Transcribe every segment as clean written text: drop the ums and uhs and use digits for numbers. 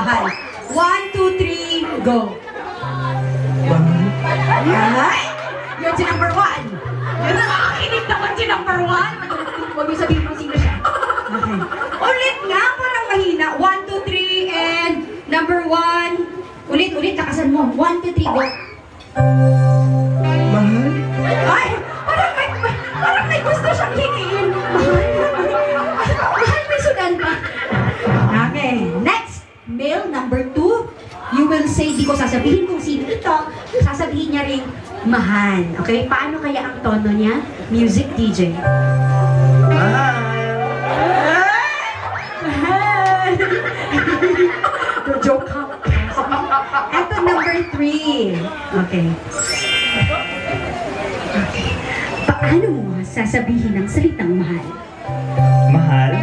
Mahal. 1, 2, 3, go. Ay! Yun si number 1. Yun ang nakakinig naman si number 1. Huwag niyo sabihin kung sino siya. Okay. Ulit nga, parang mahina. 1, 2, 3, and number 1. Ulit, lakasan mo. 1, 2, 3, go. Mahal? Ay! Parang may gusto siyang hingin. Mahal, may sudan pa. Okay, next. Male number 2. You will say, di ko sasabihin kung sino ito. Sasabihin niya rin, mahal. Okay, paano kaya ang tono niya? Music DJ. Mahal? Mahal! Joke ha. Ito number 3. Okay. Paano mo sasabihin ang salitang mahal? Mahal?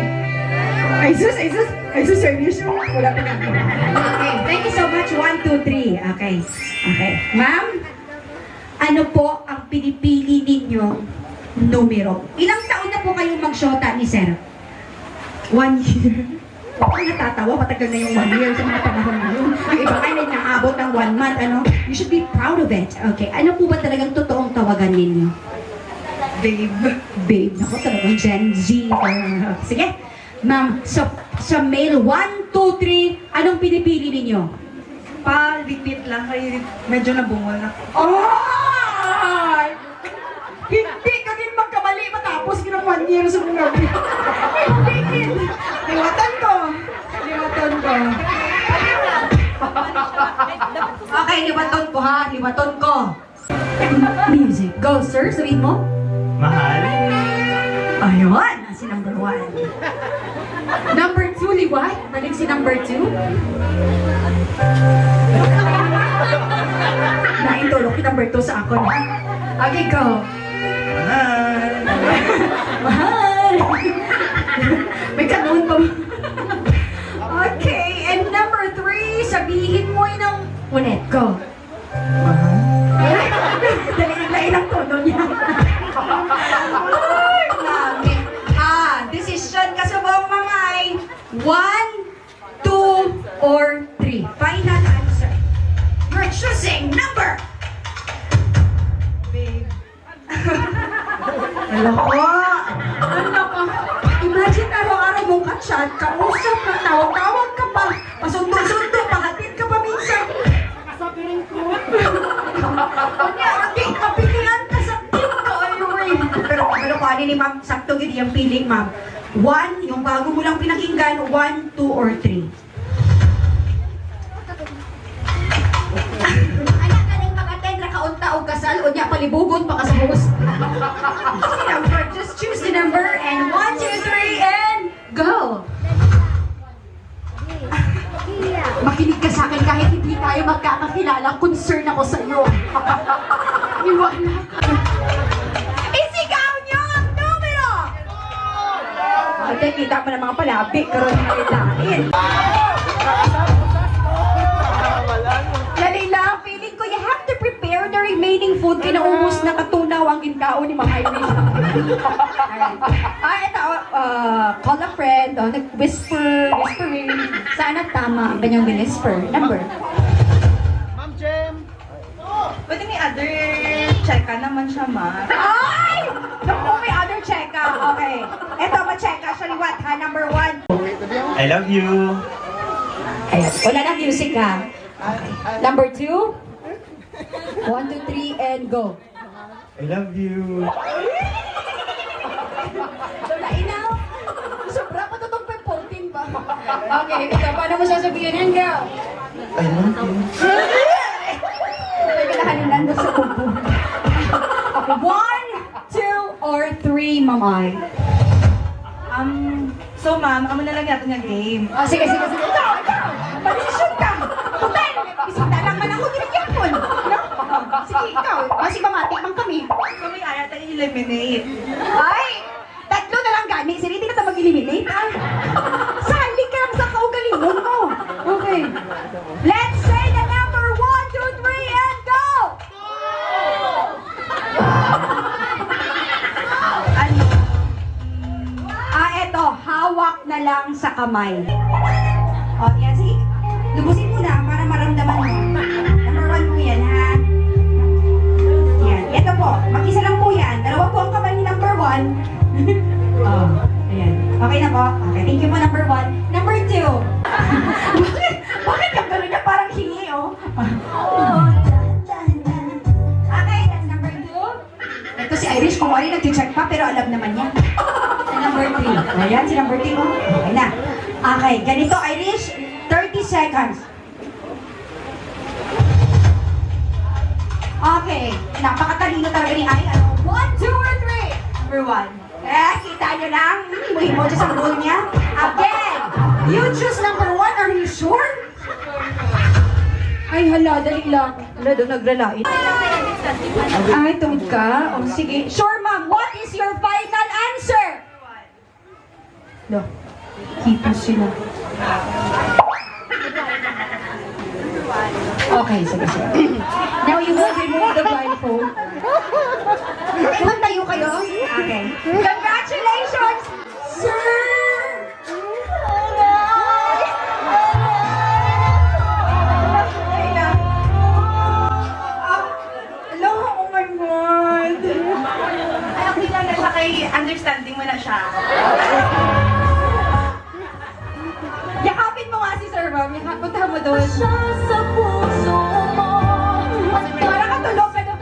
Ay sus, seryoso. Wala pa na. Okay, thank you so much. 1, 2, 3. Okay. Ma'am, ano po ang pinipili ninyo numero? Ilang taon na po kayong magsyota ni Sir? 1 year. Ako natatawa, matagal na yung 1 year sa mga panahon na yun. Ang iba kayo may naabot ng 1 month, ano? You should be proud of it. Okay, ano po ba talagang totoong tawagan ninyo? Babe. Ako talagang Gen Z. Sige. Ma'am, sa male 1, 2, 3, anong pinipili ninyo? Pa-repeat lang kayo, medyo nabungol na. Ay! Hindi ka din magkamali matapos ka ng 1 year sa mga hindi. Liwatan ko. Okay, liwaton ko ha. Liwaton ko. Music. Go, sir. Sabihin mo. Mahal? Ayun. Si number 1. Number 2, liwat. Balik si number 2. Naintulog yung number 2 sa ako. Okay, go. Mahal? Mahal! May kanon pa. Okay, and number 3, sabihin mo yun ng ulit. Go. Mahal? Dali ang tono niya. Ay, grabe. Decision ka sa buong mamay. 1, 2, or 3. Final answer. You're choosing number. Babe. Aloko! Imagine araw-araw mong ka-chat, kausap ka, tawag-tawag ka pa, pasundo-sundo, pahatid ka pa minsan. Kasabihin ko. Kanya, kapilihan ka sa tip ka, ayun. Pero paano ni ma'am, sakto gini yung piling, ma'am. 1, yung bago mo lang pinakinggan, 1, 2, or 3. Anak ka rin mag-attend na kaunta o kasal, o niya palibugon pa ka sa host. Just choose the number, and 1, 2, 3, and go! Makinig ka sa akin kahit hindi tayo magkakakilala, concern ako sa iyo. Iwala ka. Isigaw niyo ang numero! Ate, kita mo ng mga palabi, karoon na rin. Dali lang, feeling ko you have to prepare the remaining food. Kinaubos na katunaw ang ginkaon ni Mahal. Ito, call a friend, whispering. Sana tama ang kanyang whisper. Number. Ma'am Jem? Pwede may other check-a naman siya, ma. Ay! Naku, may other check-a. Okay. Ito, ma-check-a. Actually, what, ha? Number 1. I love you. Ayan. Wala na music, ha? Okay. Number 2. 1, 2, 3, and go. I love you. Wala, inaw. Sobra pa to itong 14 ba? Okay, ito. Paano mo sasabihin yan, girl? I love you. May kalahanin doon sa kubo. 1, 2, or 3, mamay. So ma'am, amo na lang natin yung game. Sige. Ikaw! Manisyon ka! Tutal! Isang dalang man ako ginagyan ko. No? Sige, ikaw. Kasi mamati man kami. So may aya tayo eliminate. Ay! Tatlo na lang gani. Sige, hindi ka na mag-eliminate, ah. Sali ka lang sa kaugalingon mo. Okay. Let's say the number 1, 2, 3, and go! Ano? Eto. Hawak na lang sa kamay. O, yan. Sige. Lubusin mo na para maramdaman mo. Number 1 po yan, ha? Yan. Ito po, mag-isa lang po yan. Dalawa po ang kamay ni number 1. Oh, ayan. Okay na po? Okay, thank you po number 1. Number 2. Bakit yung gano'n niya parang hingi, oh? Okay, that's number 2. Ito si Irish, kung wari nag-check pa, pero alam naman niya. Si number 3. Ayan, si number 3, oh. Okay na. Okay, ganito Irish, 30 seconds. Okay, napakatalino talaga ni Ay. 1, 2, or 3? Number 1. Kita nyo lang. Imuhin mo dyan sa goal niya. Again, you choose number 1. Are you sure? Ay, hala, dali lang. Hala, doon naglalait. Ay, tungod ka? O, sige. Sure, ma'am. What is your final answer? No. Kita sila. Okay, sige, sige. Now you will remove the blindfold. Magtayo kayo? Okay. Congratulations, sir! Hello, oh my God. Ay, okay lang na siya kay understanding mo na siya. Yakapin mo nga si Sir Ma'am. Punta mo doon. Parang katulog ka doon.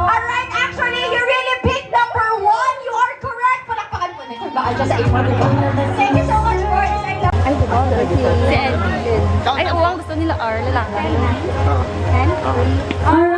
Alright, actually, you really picked number 1. You are correct. Palakpakan po na. Baka dyan sa imo. Thank you so much, boys. I love Ay, diba? Si Eddie. Ay, uwang gusto nila R, lalaki. R.